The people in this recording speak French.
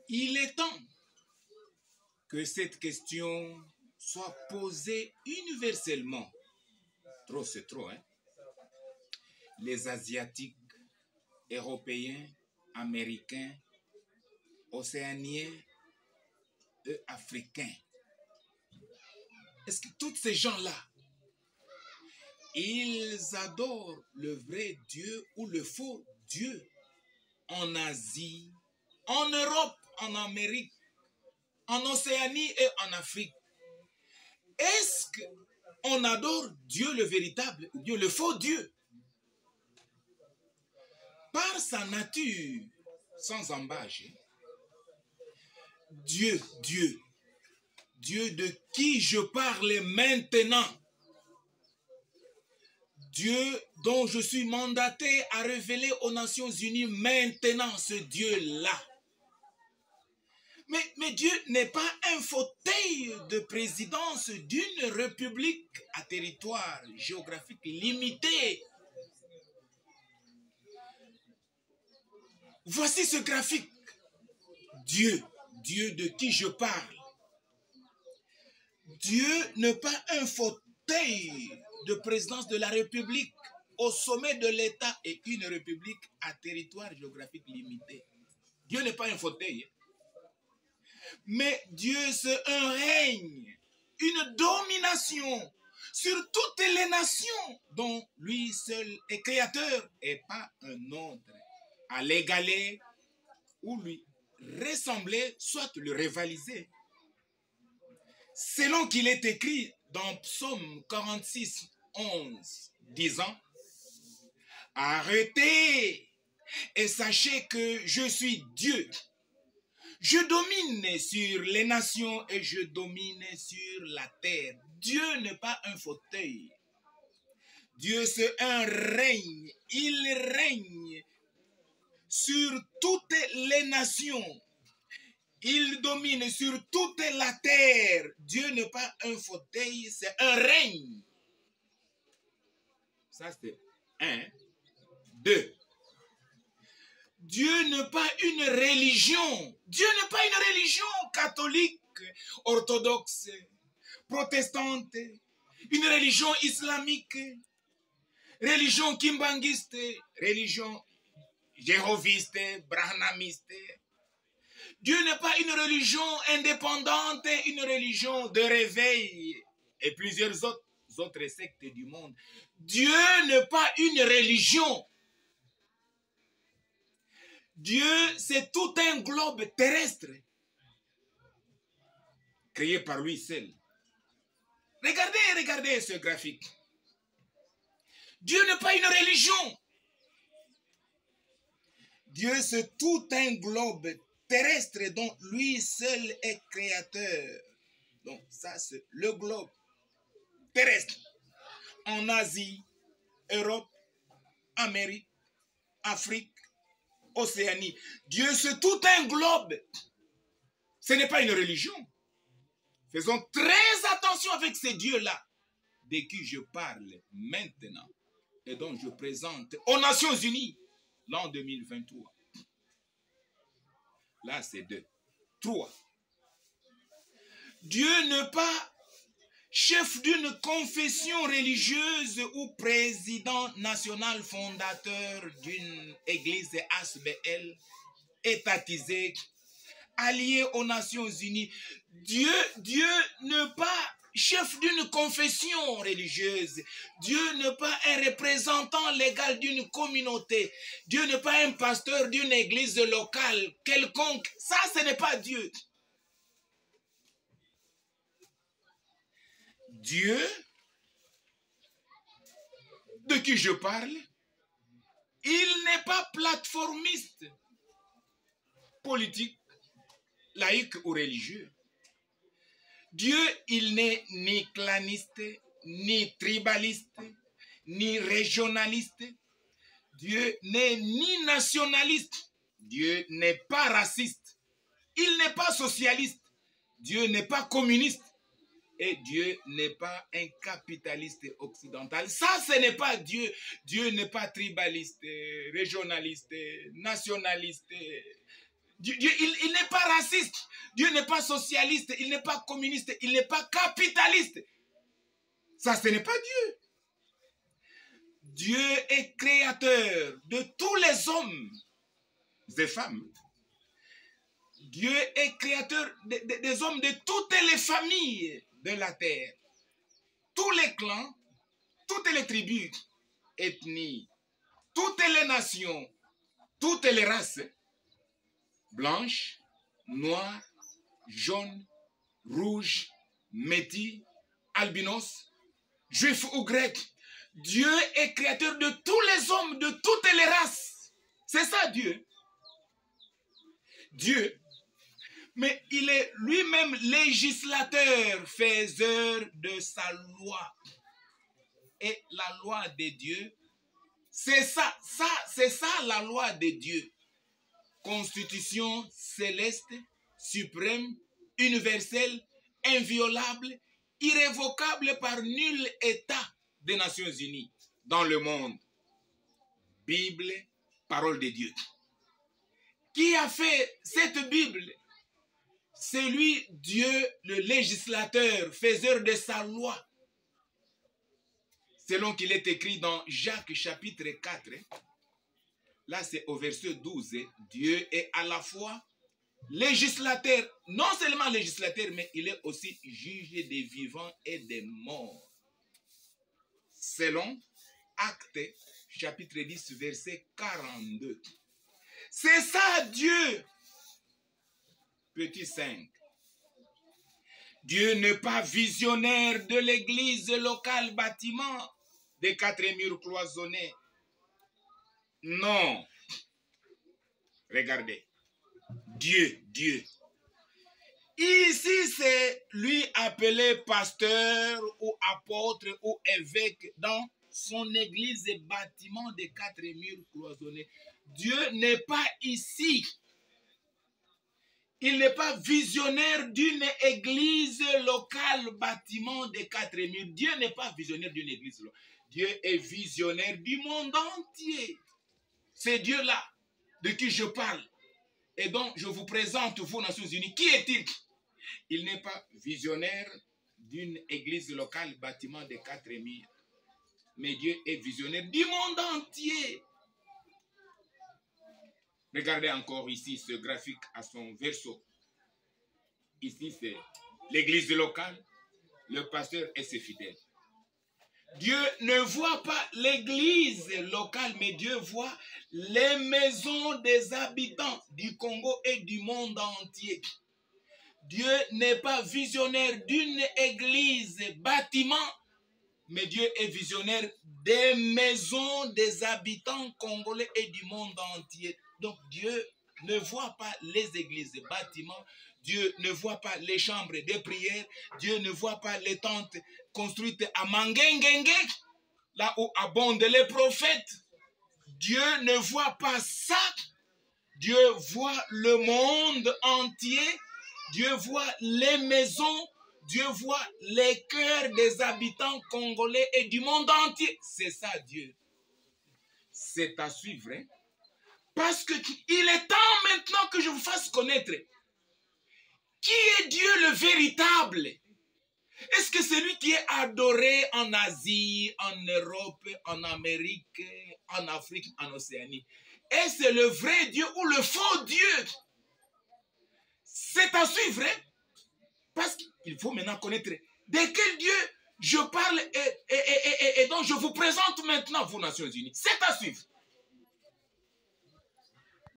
Il est temps que cette question soit posée universellement. Trop, c'est trop, hein? Les Asiatiques, Européens, Américains, Océaniens et Africains. Est-ce que tous ces gens-là, ils adorent le vrai Dieu ou le faux Dieu? En Asie, en Europe, en Amérique, en Océanie et en Afrique. Est-ce qu'on adore Dieu le véritable ou bien le faux Dieu? Par sa nature, sans embâche, Dieu de qui je parle maintenant, Dieu dont je suis mandaté à révéler aux Nations Unies maintenant, ce Dieu-là. Mais Dieu n'est pas un fauteuil de présidence d'une république à territoire géographique limité. Voici ce graphique. Dieu de qui je parle. Dieu n'est pas un fauteuil de présidence de la République au sommet de l'État et une République à territoire géographique limité. Dieu n'est pas un fauteuil. Mais Dieu, c'est un règne, une domination sur toutes les nations dont lui seul est créateur et pas un autre. À l'égaler ou lui ressembler, soit le rivaliser. Selon qu'il est écrit dans Psaume 46, 11, disant « Arrêtez et sachez que je suis Dieu. Je domine sur les nations et je domine sur la terre. » Dieu n'est pas un fauteuil. Dieu, c'est un règne. Il règne sur toutes les nations. Il domine sur toute la terre. Dieu n'est pas un fauteuil, c'est un règne. Ça, c'est 1. 2. Dieu n'est pas une religion. Dieu n'est pas une religion catholique, orthodoxe, protestante, une religion islamique, religion kimbangiste, religion jéhoviste, brahmaniste. Dieu n'est pas une religion indépendante, une religion de réveil et plusieurs autres sectes du monde. Dieu n'est pas une religion. Dieu, c'est tout un globe terrestre créé par lui seul. Regardez ce graphique. Dieu n'est pas une religion. Dieu, c'est tout un globe terrestre dont lui seul est créateur. Donc ça, c'est le globe terrestre. En Asie, Europe, Amérique, Afrique, Océanie. Dieu, c'est tout un globe. Ce n'est pas une religion. Faisons très attention avec ces dieux-là, de qui je parle maintenant et dont je présente aux Nations Unies l'an 2023. Là, c'est 2. 3. Dieu n'est pas chef d'une confession religieuse ou président national fondateur d'une église ASBL étatisée, alliée aux Nations Unies. Dieu n'est pas chef d'une confession religieuse. Dieu n'est pas un représentant légal d'une communauté. Dieu n'est pas un pasteur d'une église locale quelconque. Ça, ce n'est pas Dieu. Dieu, de qui je parle, il n'est pas plateformiste, politique, laïque ou religieux. Dieu, il n'est ni claniste, ni tribaliste, ni régionaliste. Dieu n'est ni nationaliste. Dieu n'est pas raciste. Il n'est pas socialiste. Dieu n'est pas communiste. Et Dieu n'est pas un capitaliste occidental. Ça, ce n'est pas Dieu. Dieu n'est pas tribaliste, régionaliste, nationaliste. Il n'est pas raciste. Dieu n'est pas socialiste. Il n'est pas communiste. Il n'est pas capitaliste. Ça, ce n'est pas Dieu. Dieu est créateur de tous les hommes et femmes. Dieu est créateur des hommes de toutes les familles de la terre. Tous les clans, toutes les tribus, ethnies, toutes les nations, toutes les races, blanches, noires, jaunes, rouges, métis, albinos, juifs ou grecs. Dieu est créateur de tous les hommes, de toutes les races. C'est ça Dieu. Dieu. Mais il est lui-même législateur, faiseur de sa loi. Et la loi de Dieu, c'est ça la loi de Dieu. Constitution céleste, suprême, universelle, inviolable, irrévocable par nul État des Nations Unies dans le monde. Bible, parole de Dieu. Qui a fait cette Bible? C'est lui, Dieu, le législateur, faiseur de sa loi. Selon qu'il est écrit dans Jacques chapitre 4, là c'est au verset 12, Dieu est à la fois législateur, non seulement législateur, mais il est aussi juge des vivants et des morts. Selon Actes chapitre 10, verset 42. C'est ça Dieu. Petit 5. Dieu n'est pas visionnaire de l'église locale bâtiment des 4 murs cloisonnés. Non. Regardez. Dieu. Ici, c'est lui appelé pasteur ou apôtre ou évêque dans son église et bâtiment des 4 murs cloisonnés. Dieu n'est pas ici. Il n'est pas visionnaire d'une église locale bâtiment des 4 murs. Dieu n'est pas visionnaire d'une église locale. Dieu est visionnaire du monde entier. C'est Dieu-là de qui je parle et dont je vous présente, vous, Nations Unies. Qui est-il? Il n'est pas visionnaire d'une église locale bâtiment des 4 murs. Mais Dieu est visionnaire du monde entier. Regardez encore ici ce graphique à son verso. Ici, c'est l'église locale, le pasteur et ses fidèles. Dieu ne voit pas l'église locale, mais Dieu voit les maisons des habitants du Congo et du monde entier. Dieu n'est pas visionnaire d'une église bâtiment, mais Dieu est visionnaire des maisons des habitants congolais et du monde entier. Donc Dieu ne voit pas les églises, les bâtiments. Dieu ne voit pas les chambres de prière. Dieu ne voit pas les tentes construites à Mangengenge, là où abondent les prophètes. Dieu ne voit pas ça. Dieu voit le monde entier. Dieu voit les maisons. Dieu voit les cœurs des habitants congolais et du monde entier. C'est ça Dieu. C'est à suivre, hein? Parce qu'il est temps maintenant que je vous fasse connaître qui est Dieu le véritable. Est-ce que c'est lui qui est adoré en Asie, en Europe, en Amérique, en Afrique, en Océanie? Est-ce le vrai Dieu ou le faux Dieu? C'est à suivre, hein? Parce qu'il faut maintenant connaître de quel Dieu je parle et dont je vous présente maintenant, vous, Nations Unies. C'est à suivre.